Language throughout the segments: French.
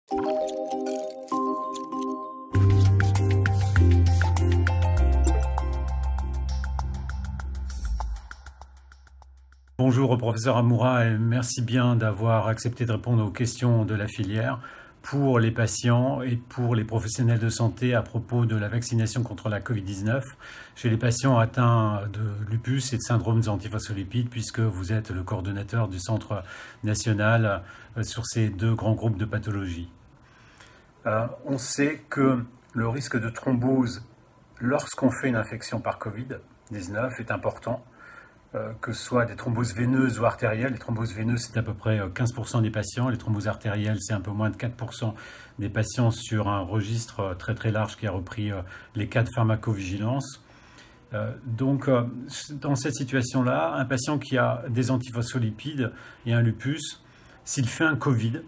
Bonjour professeur Amoura et merci bien d'avoir accepté de répondre aux questions de la filière pour les patients et pour les professionnels de santé à propos de la vaccination contre la Covid-19 chez les patients atteints de lupus et de syndrome des antiphospholipides, puisque vous êtes le coordonnateur du Centre national sur ces deux grands groupes de pathologies. On sait que le risque de thrombose lorsqu'on fait une infection par Covid-19 est important. Que ce soit des thromboses veineuses ou artérielles. Les thromboses veineuses, c'est à peu près 15% des patients. Les thromboses artérielles, c'est un peu moins de 4% des patients sur un registre très très large qui a repris les cas de pharmacovigilance. Donc, dans cette situation-là, un patient qui a des antiphospholipides et un lupus, s'il fait un Covid,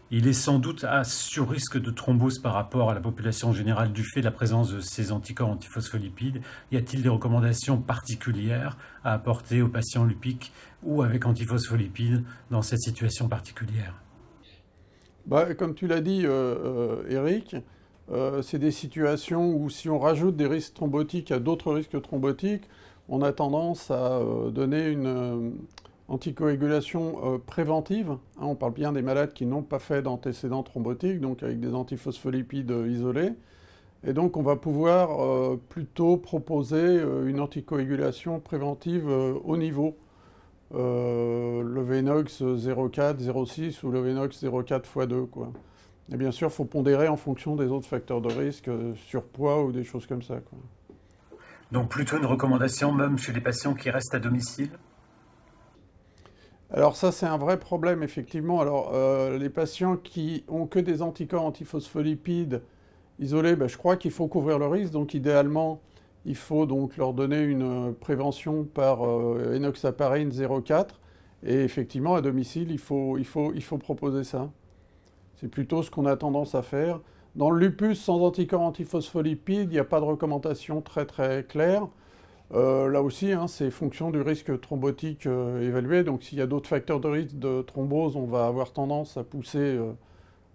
il est sans doute à sur-risque de thrombose par rapport à la population générale du fait de la présence de ces anticorps antiphospholipides. Y a-t-il des recommandations particulières à apporter aux patients lupiques ou avec antiphospholipides dans cette situation particulière? Comme tu l'as dit, Eric, c'est des situations où si on rajoute des risques thrombotiques à d'autres risques thrombotiques, on a tendance à donner une anticoagulation préventive. On parle bien des malades qui n'ont pas fait d'antécédents thrombotiques, donc avec des antiphospholipides isolés. Et donc on va pouvoir plutôt proposer une anticoagulation préventive haut niveau. Le Venox 0,4, 0,6 ou le Venox 0,4 x 2, quoi. Et bien sûr, il faut pondérer en fonction des autres facteurs de risque, surpoids ou des choses comme ça, quoi. Donc plutôt une recommandation même chez les patients qui restent à domicile? Alors ça, c'est un vrai problème, effectivement. Alors, les patients qui ont que des anticorps antiphospholipides isolés, je crois qu'il faut couvrir le risque. Donc, idéalement, il faut donc leur donner une prévention par enoxaparine 0,4. Et effectivement, à domicile, il faut proposer ça. C'est plutôt ce qu'on a tendance à faire. Dans le lupus sans anticorps antiphospholipides, il n'y a pas de recommandation très très claire. Là aussi, c'est fonction du risque thrombotique évalué. Donc s'il y a d'autres facteurs de risque de thrombose, on va avoir tendance à pousser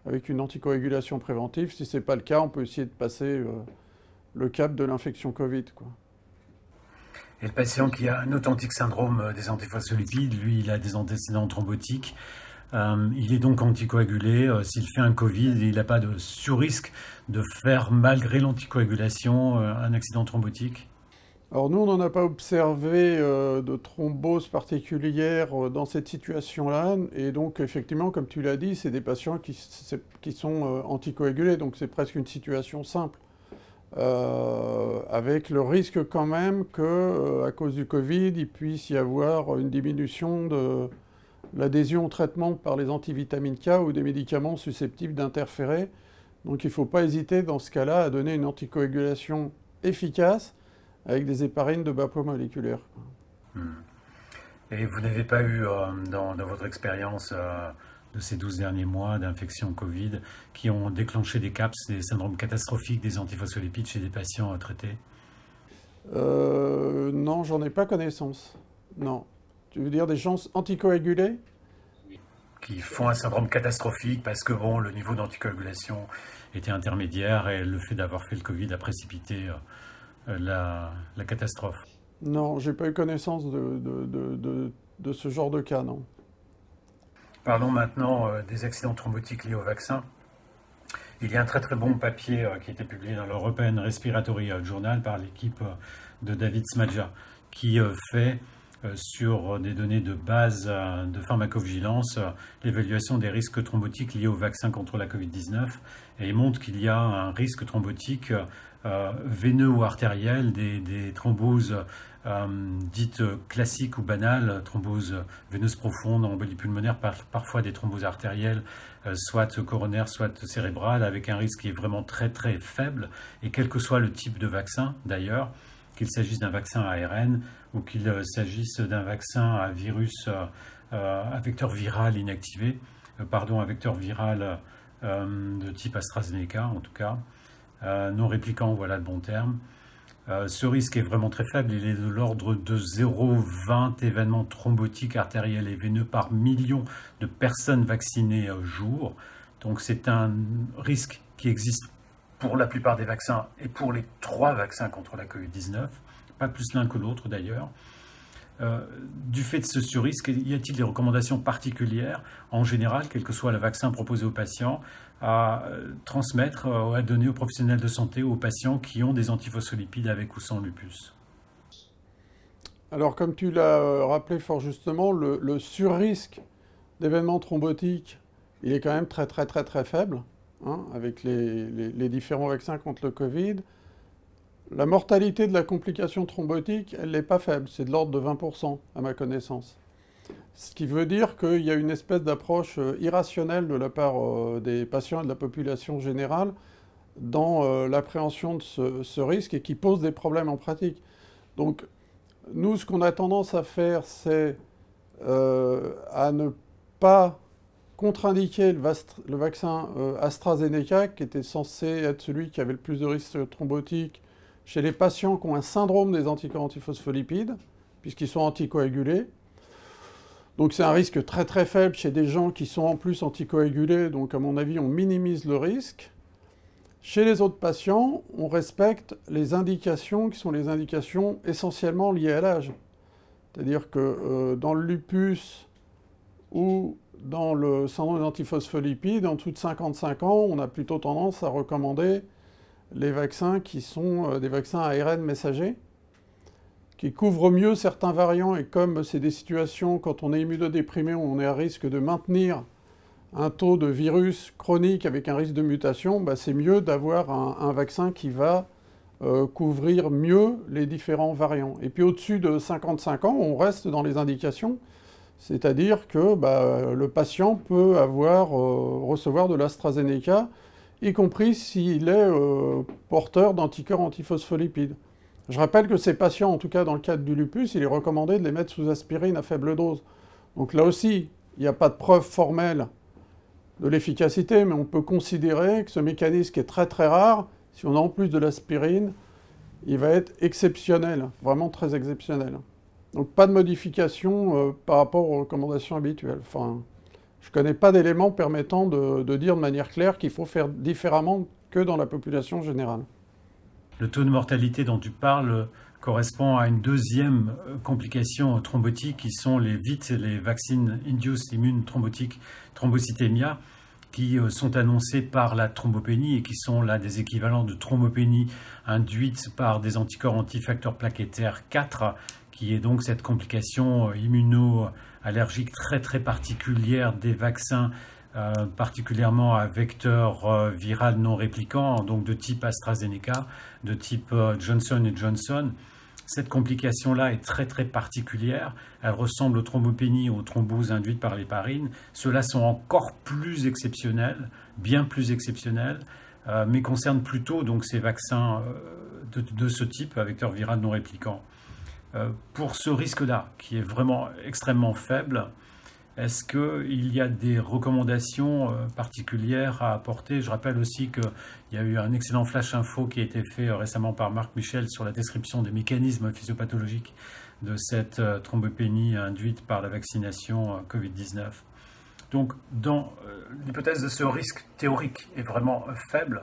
avec une anticoagulation préventive. Si ce n'est pas le cas, on peut essayer de passer le cap de l'infection Covid, quoi. Et le patient qui a un authentique syndrome des antiphospholipides, lui, il a des antécédents thrombotiques. Il est donc anticoagulé. S'il fait un Covid, il n'a pas de sur-risque de faire, malgré l'anticoagulation, un accident thrombotique? Alors nous, on n'en a pas observé de thrombose particulière dans cette situation-là. Et donc, effectivement, comme tu l'as dit, c'est des patients qui sont anticoagulés. Donc, c'est presque une situation simple. Avec le risque quand même que, à cause du Covid, il puisse y avoir une diminution de l'adhésion au traitement par les antivitamines K ou des médicaments susceptibles d'interférer. Donc, il ne faut pas hésiter dans ce cas-là à donner une anticoagulation efficace avec des héparines de bas poids moléculaire. Et vous n'avez pas eu, dans votre expérience de ces 12 derniers mois d'infection Covid, qui ont déclenché des CAPS, des syndromes catastrophiques des antiphospholipides chez des patients traités? Non, j'en ai pas connaissance. Non. Tu veux dire des gens anticoagulés? Qui font un syndrome catastrophique parce que bon, le niveau d'anticoagulation était intermédiaire et le fait d'avoir fait le Covid a précipité la catastrophe. Non, j'ai pas eu connaissance de ce genre de cas, non. Parlons maintenant des accidents thrombotiques liés au vaccin. Il y a un très très bon papier qui a été publié dans l'European Respiratory Journal par l'équipe de David Smadja, qui fait sur des données de base de pharmacovigilance l'évaluation des risques thrombotiques liés au vaccin contre la Covid-19, et il montre qu'il y a un risque thrombotique veineux ou artériel, des thromboses dites classiques ou banales, thromboses veineuses profondes, embolie pulmonaire, parfois des thromboses artérielles, soit coronaires, soit cérébrales, avec un risque qui est vraiment très très faible, et quel que soit le type de vaccin d'ailleurs, qu'il s'agisse d'un vaccin à ARN ou qu'il s'agisse d'un vaccin à virus, à vecteur viral inactivé, à vecteur viral de type AstraZeneca en tout cas, non répliquant, voilà le bon terme. Ce risque est vraiment très faible, il est de l'ordre de 0,20 événements thrombotiques artériels et veineux par million de personnes vaccinées jour. Donc c'est un risque qui existe pour la plupart des vaccins et pour les 3 vaccins contre la Covid-19, pas plus l'un que l'autre d'ailleurs. Du fait de ce surrisque, y a-t-il des recommandations particulières, en général, quel que soit le vaccin proposé aux patients, à transmettre, à donner aux professionnels de santé ou aux patients qui ont des antiphospholipides avec ou sans lupus? Alors, comme tu l'as rappelé fort justement, le surrisque d'événements thrombotiques, il est quand même très très très très faible, hein, avec les différents vaccins contre le Covid. La mortalité de la complication thrombotique, elle n'est pas faible, c'est de l'ordre de 20% à ma connaissance. Ce qui veut dire qu'il y a une espèce d'approche irrationnelle de la part des patients et de la population générale dans l'appréhension de ce risque et qui pose des problèmes en pratique. Donc, nous, ce qu'on a tendance à faire, c'est à ne pas contre-indiquer le vaccin AstraZeneca, qui était censé être celui qui avait le plus de risques thrombotiques chez les patients qui ont un syndrome des anticorps antiphospholipides, puisqu'ils sont anticoagulés. Donc c'est un risque très très faible chez des gens qui sont en plus anticoagulés, donc à mon avis on minimise le risque. Chez les autres patients, on respecte les indications qui sont les indications essentiellement liées à l'âge. C'est-à-dire que dans le lupus ou dans le syndrome des antiphospholipides, en dessous de 55 ans, on a plutôt tendance à recommander les vaccins qui sont des vaccins ARN messagers, qui couvrent mieux certains variants, et comme c'est des situations, quand on est immunodéprimé, où on est à risque de maintenir un taux de virus chronique avec un risque de mutation, bah c'est mieux d'avoir un vaccin qui va couvrir mieux les différents variants. Et puis au-dessus de 55 ans, on reste dans les indications, c'est-à-dire que le patient peut recevoir de l'AstraZeneca, y compris s'il est porteur d'anticorps antiphospholipides. Je rappelle que ces patients, en tout cas dans le cadre du lupus, il est recommandé de les mettre sous aspirine à faible dose. Donc là aussi, il n'y a pas de preuve formelle de l'efficacité, mais on peut considérer que ce mécanisme qui est très très rare, si on a en plus de l'aspirine, il va être exceptionnel, vraiment très exceptionnel. Donc pas de modification par rapport aux recommandations habituelles. Enfin, je ne connais pas d'éléments permettant de dire de manière claire qu'il faut faire différemment que dans la population générale. Le taux de mortalité dont tu parles correspond à une deuxième complication thrombotique qui sont les VITT, les Vaccine Induced Immune Thrombotic Thrombocythemia, qui sont annoncés par la thrombopénie et qui sont là des équivalents de thrombopénie induite par des anticorps antifacteurs plaquettaires 4, qui est donc cette complication immuno-allergique très très particulière des vaccins, particulièrement à vecteur viral non répliquant, donc de type AstraZeneca, de type Johnson & Johnson. Cette complication-là est très très particulière. Elle ressemble aux thrombopénies, aux thromboses induites par l'héparine. Ceux-là sont encore plus exceptionnels, bien plus exceptionnels, mais concernent plutôt donc ces vaccins de ce type, à vecteur viral non répliquant. Pour ce risque-là, qui est vraiment extrêmement faible, est-ce qu'il y a des recommandations particulières à apporter? Je rappelle aussi qu'il y a eu un excellent flash info qui a été fait récemment par Marc Michel sur la description des mécanismes physiopathologiques de cette thrombopénie induite par la vaccination Covid-19. Donc, dans l'hypothèse de ce risque théorique est vraiment faible,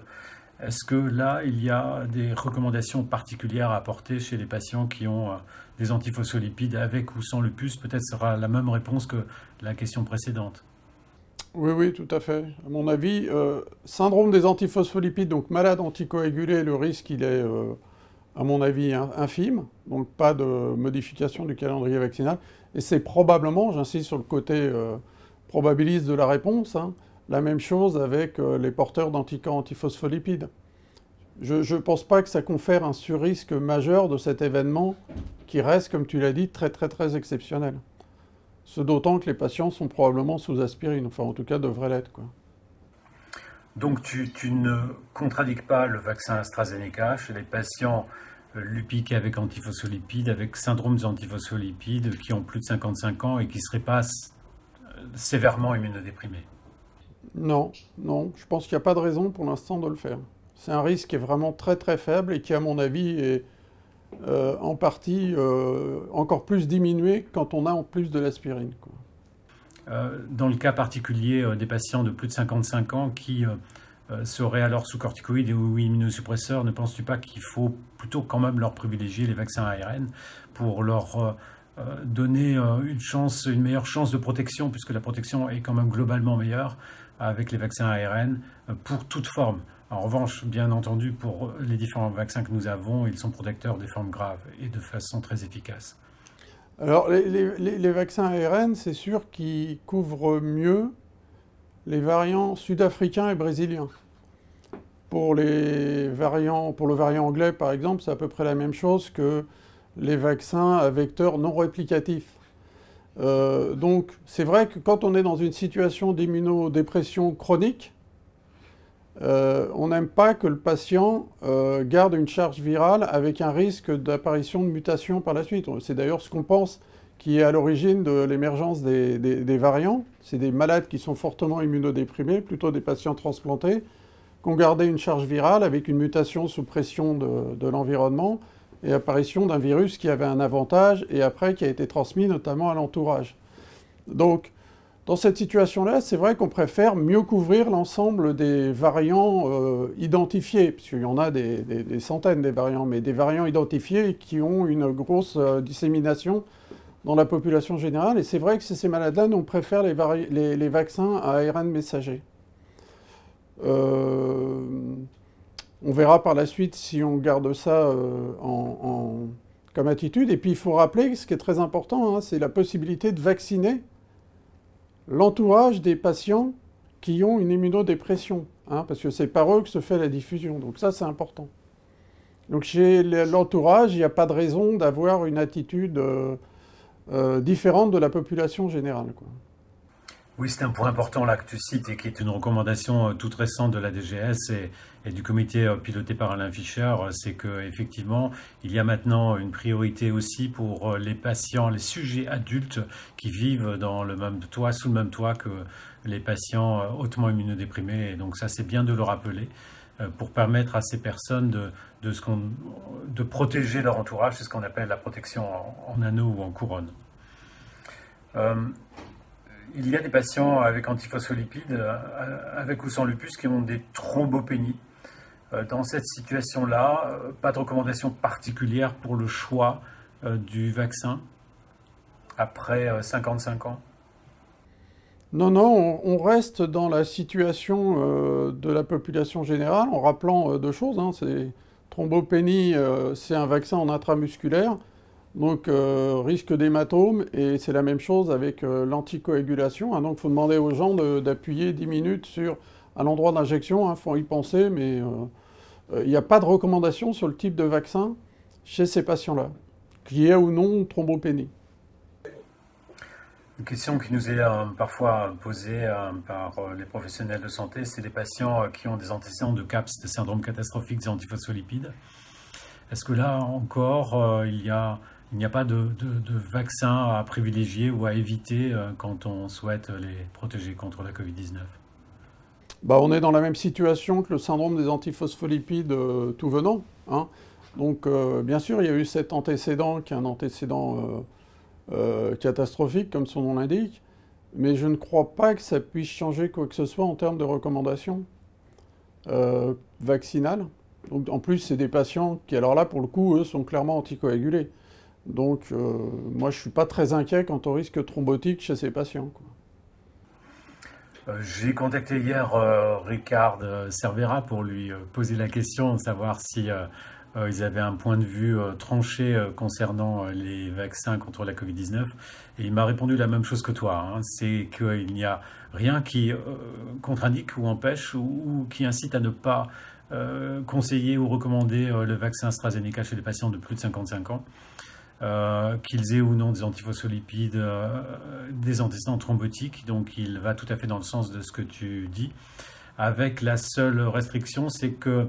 est-ce que là, il y a des recommandations particulières à apporter chez les patients qui ont des antiphospholipides avec ou sans lupus? Peut-être sera la même réponse que la question précédente. Oui, oui, tout à fait. À mon avis, syndrome des antiphospholipides, donc malade anticoagulé, le risque, il est, à mon avis, infime. Donc pas de modification du calendrier vaccinal. Et c'est probablement, j'insiste sur le côté probabiliste de la réponse, hein, la même chose avec les porteurs d'anticorps antiphospholipides. Je ne pense pas que ça confère un surrisque majeur de cet événement qui reste, comme tu l'as dit, très très très exceptionnel. Ce d'autant que les patients sont probablement sous aspirine, enfin en tout cas devraient l'être, quoi. Donc tu ne contradiques pas le vaccin AstraZeneca chez les patients lupiques avec antiphospholipides, avec syndrome des antiphospholipides qui ont plus de 55 ans et qui ne seraient pas sévèrement immunodéprimés? Non, non, je pense qu'il n'y a pas de raison pour l'instant de le faire. C'est un risque qui est vraiment très très faible et qui, à mon avis, est en partie encore plus diminué quand on a en plus de l'aspirine, quoi. Dans le cas particulier des patients de plus de 55 ans qui seraient alors sous corticoïdes ou immunosuppresseurs, ne penses-tu pas qu'il faut plutôt quand même leur privilégier les vaccins ARN pour leur donner une meilleure chance de protection, puisque la protection est quand même globalement meilleure avec les vaccins ARN pour toute forme. En revanche, bien entendu, pour les différents vaccins que nous avons, ils sont protecteurs des formes graves et de façon très efficace. Alors, les vaccins ARN, c'est sûr qu'ils couvrent mieux les variants sud-africains et brésiliens. Pour le variant anglais, par exemple, c'est à peu près la même chose que les vaccins à vecteurs non réplicatifs. Donc, c'est vrai que quand on est dans une situation d'immunodépression chronique, on n'aime pas que le patient garde une charge virale avec un risque d'apparition de mutation par la suite. C'est d'ailleurs ce qu'on pense qui est à l'origine de l'émergence des variants. C'est des malades qui sont fortement immunodéprimés, plutôt des patients transplantés, qui ont gardé une charge virale avec une mutation sous pression de l'environnement et apparition d'un virus qui avait un avantage et après qui a été transmis notamment à l'entourage. Donc, dans cette situation-là, c'est vrai qu'on préfère mieux couvrir l'ensemble des variants identifiés, puisqu'il y en a des centaines des variants, mais des variants identifiés qui ont une grosse dissémination dans la population générale. Et c'est vrai que ces malades-là, nous, on préfère les vaccins à ARN messager. On verra par la suite si on garde ça comme attitude. Et puis, il faut rappeler, ce qui est très important, hein, c'est la possibilité de vacciner l'entourage des patients qui ont une immunodépression, hein, parce que c'est par eux que se fait la diffusion. Donc ça, c'est important. Donc chez l'entourage, il n'y a pas de raison d'avoir une attitude différente de la population générale, quoi. Oui, c'est un point important là que tu cites et qui est une recommandation toute récente de la DGS et du comité piloté par Alain Fischer, c'est qu'effectivement, il y a maintenant une priorité aussi pour les patients, les sujets adultes qui vivent dans le même toit, sous le même toit que les patients hautement immunodéprimés. Et donc ça, c'est bien de le rappeler pour permettre à ces personnes de protéger leur entourage. C'est ce qu'on appelle la protection en anneau ou en couronne. Il y a des patients avec antiphospholipides, avec ou sans lupus, qui ont des thrombopénies. Dans cette situation-là, pas de recommandation particulière pour le choix du vaccin après 55 ans? Non, non, on reste dans la situation de la population générale en rappelant deux choses, hein. Thrombopénie, c'est un vaccin en intramusculaire. Donc, risque d'hématome, et c'est la même chose avec l'anticoagulation, hein. Donc, il faut demander aux gens d'appuyer 10 minutes à l'endroit d'injection, hein, faut y penser, mais il n'y a pas de recommandation sur le type de vaccin chez ces patients-là, qu'il y ait ou non thrombopénie. Une question qui nous est parfois posée par les professionnels de santé, c'est les patients qui ont des antécédents de CAPS, de syndrome catastrophique des antiphospholipides. Est-ce que là encore, il n'y a pas de vaccin à privilégier ou à éviter quand on souhaite les protéger contre la Covid-19? Bah, on est dans la même situation que le syndrome des antiphospholipides tout venant, hein. Donc, bien sûr, il y a eu cet antécédent qui est un antécédent catastrophique, comme son nom l'indique, mais je ne crois pas que ça puisse changer quoi que ce soit en termes de recommandations vaccinales. Donc, en plus, c'est des patients qui, alors là, pour le coup, eux, sont clairement anticoagulés. Donc, moi, je ne suis pas très inquiet quant au risque thrombotique chez ces patients, quoi. J'ai contacté hier Ricard Cervera pour lui poser la question, de savoir si ils avaient un point de vue tranché concernant les vaccins contre la Covid-19. Et il m'a répondu la même chose que toi, hein. C'est qu'il n'y a rien qui contre-indique ou empêche ou qui incite à ne pas conseiller ou recommander le vaccin AstraZeneca chez les patients de plus de 55 ans. Qu'ils aient ou non des antiphospholipides, des antécédents thrombotiques. Donc il va tout à fait dans le sens de ce que tu dis. Avec la seule restriction, c'est que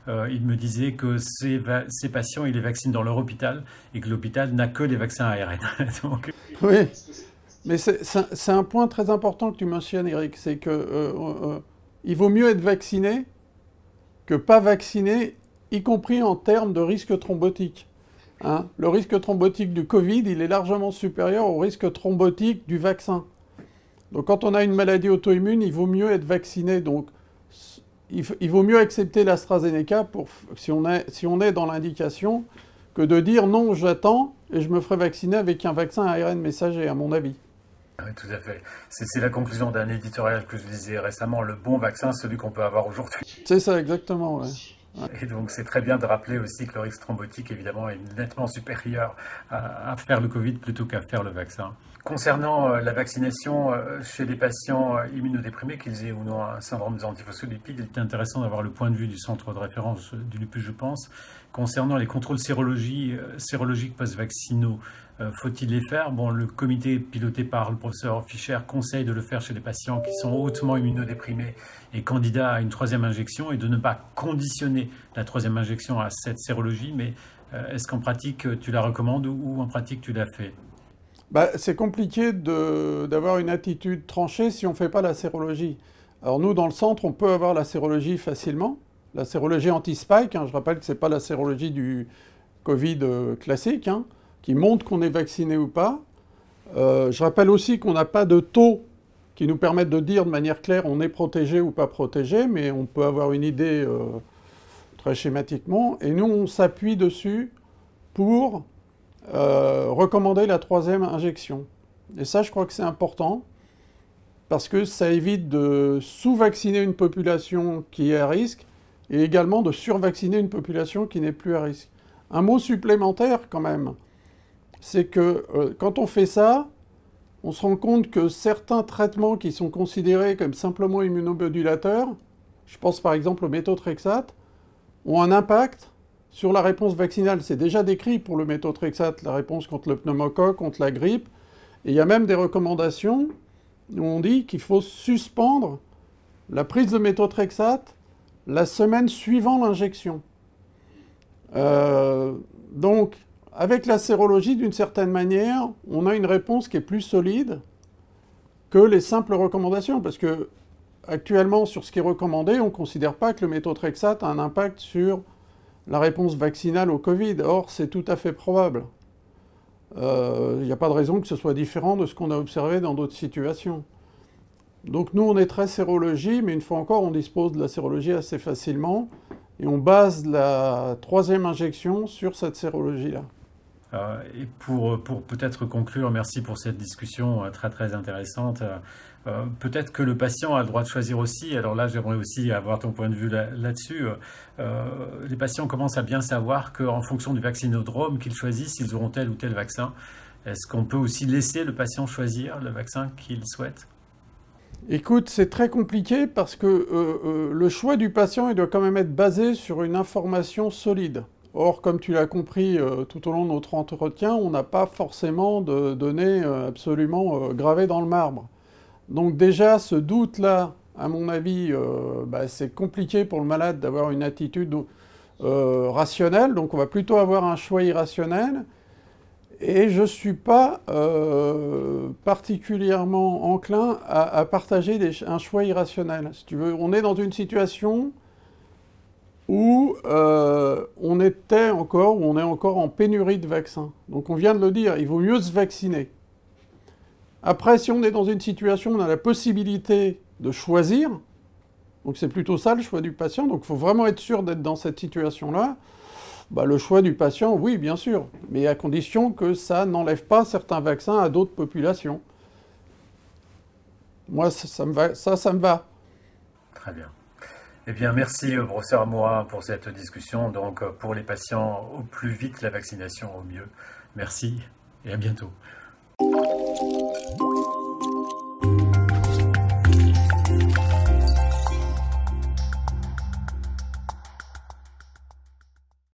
il me disait que ces patients, il les vaccine dans leur hôpital et que l'hôpital n'a que des vaccins ARN. Donc... Oui, mais c'est un point très important que tu mentionnes, Eric. C'est que il vaut mieux être vacciné que pas vacciné, y compris en termes de risque thrombotique. Hein, le risque thrombotique du Covid, il est largement supérieur au risque thrombotique du vaccin. Donc quand on a une maladie auto-immune, il vaut mieux être vacciné. Donc il vaut mieux accepter l'AstraZeneca si on est dans l'indication que de dire non, j'attends et je me ferai vacciner avec un vaccin à ARN messager, à mon avis. Oui, tout à fait. C'est la conclusion d'un éditorial que je lisais récemment, le bon vaccin, celui qu'on peut avoir aujourd'hui. C'est ça, exactement, ouais. Et donc c'est très bien de rappeler aussi que le risque thrombotique, évidemment, est nettement supérieur à faire le Covid plutôt qu'à faire le vaccin. Concernant la vaccination chez les patients immunodéprimés, qu'ils aient ou non un syndrome des antiphospholipides, il est intéressant d'avoir le point de vue du centre de référence du lupus, je pense. Concernant les contrôles sérologiques post-vaccinaux, faut-il les faire? Bon, le comité piloté par le professeur Fischer conseille de le faire chez les patients qui sont hautement immunodéprimés et candidats à une troisième injection et de ne pas conditionner la troisième injection à cette sérologie. Mais est-ce qu'en pratique tu la recommandes ou en pratique tu l'as fait? C'est compliqué d'avoir une attitude tranchée si on ne fait pas la sérologie. Alors nous, dans le centre, on peut avoir la sérologie facilement. La sérologie anti-spike, je rappelle que ce n'est pas la sérologie du Covid classique, qui montre qu'on est vacciné ou pas. Je rappelle aussi qu'on n'a pas de taux qui nous permettent de dire de manière claire on est protégé ou pas protégé, mais on peut avoir une idée très schématiquement. Et nous, on s'appuie dessus pour recommander la troisième injection. Et ça, je crois que c'est important, parce que ça évite de sous-vacciner une population qui est à risque, et également de survacciner une population qui n'est plus à risque. Un mot supplémentaire, quand même, c'est que quand on fait ça, on se rend compte que certains traitements qui sont considérés comme simplement immunomodulateurs, je pense par exemple au méthotrexate, ont un impact sur la réponse vaccinale. C'est déjà décrit pour le méthotrexate, la réponse contre le pneumocoque, contre la grippe. Et il y a même des recommandations où on dit qu'il faut suspendre la prise de méthotrexate la semaine suivant l'injection. Donc, avec la sérologie, d'une certaine manière, on a une réponse qui est plus solide que les simples recommandations. Parce que, actuellement, sur ce qui est recommandé, on ne considère pas que le méthotrexate a un impact sur la réponse vaccinale au Covid. Or, c'est tout à fait probable. Il n'y a pas de raison que ce soit différent de ce qu'on a observé dans d'autres situations. Donc nous, on est très sérologie, mais une fois encore, on dispose de la sérologie assez facilement, et on base la troisième injection sur cette sérologie-là. Et pour peut-être conclure, merci pour cette discussion très très intéressante. Peut-être que le patient a le droit de choisir aussi. Alors là, j'aimerais aussi avoir ton point de vue là-dessus. Les patients commencent à bien savoir qu'en fonction du vaccinodrome qu'ils choisissent, ils auront tel ou tel vaccin. Est-ce qu'on peut aussi laisser le patient choisir le vaccin qu'il souhaite? Écoute, c'est très compliqué parce que le choix du patient, il doit quand même être basé sur une information solide. Or, comme tu l'as compris tout au long de notre entretien, on n'a pas forcément de données absolument gravées dans le marbre. Donc déjà, ce doute-là, à mon avis, c'est compliqué pour le malade d'avoir une attitude rationnelle. Donc on va plutôt avoir un choix irrationnel. Et je ne suis pas particulièrement enclin à partager un choix irrationnel. Si tu veux, on est dans une situation où on est encore en pénurie de vaccins. Donc on vient de le dire, il vaut mieux se vacciner. Après, si on est dans une situation où on a la possibilité de choisir, donc c'est plutôt ça le choix du patient, donc il faut vraiment être sûr d'être dans cette situation-là. Le choix du patient, oui, bien sûr, mais à condition que ça n'enlève pas certains vaccins à d'autres populations. Moi, ça me va. Très bien. Eh bien, merci, professeur Amoura, pour cette discussion. Donc, pour les patients, au plus vite la vaccination, au mieux. Merci et à bientôt.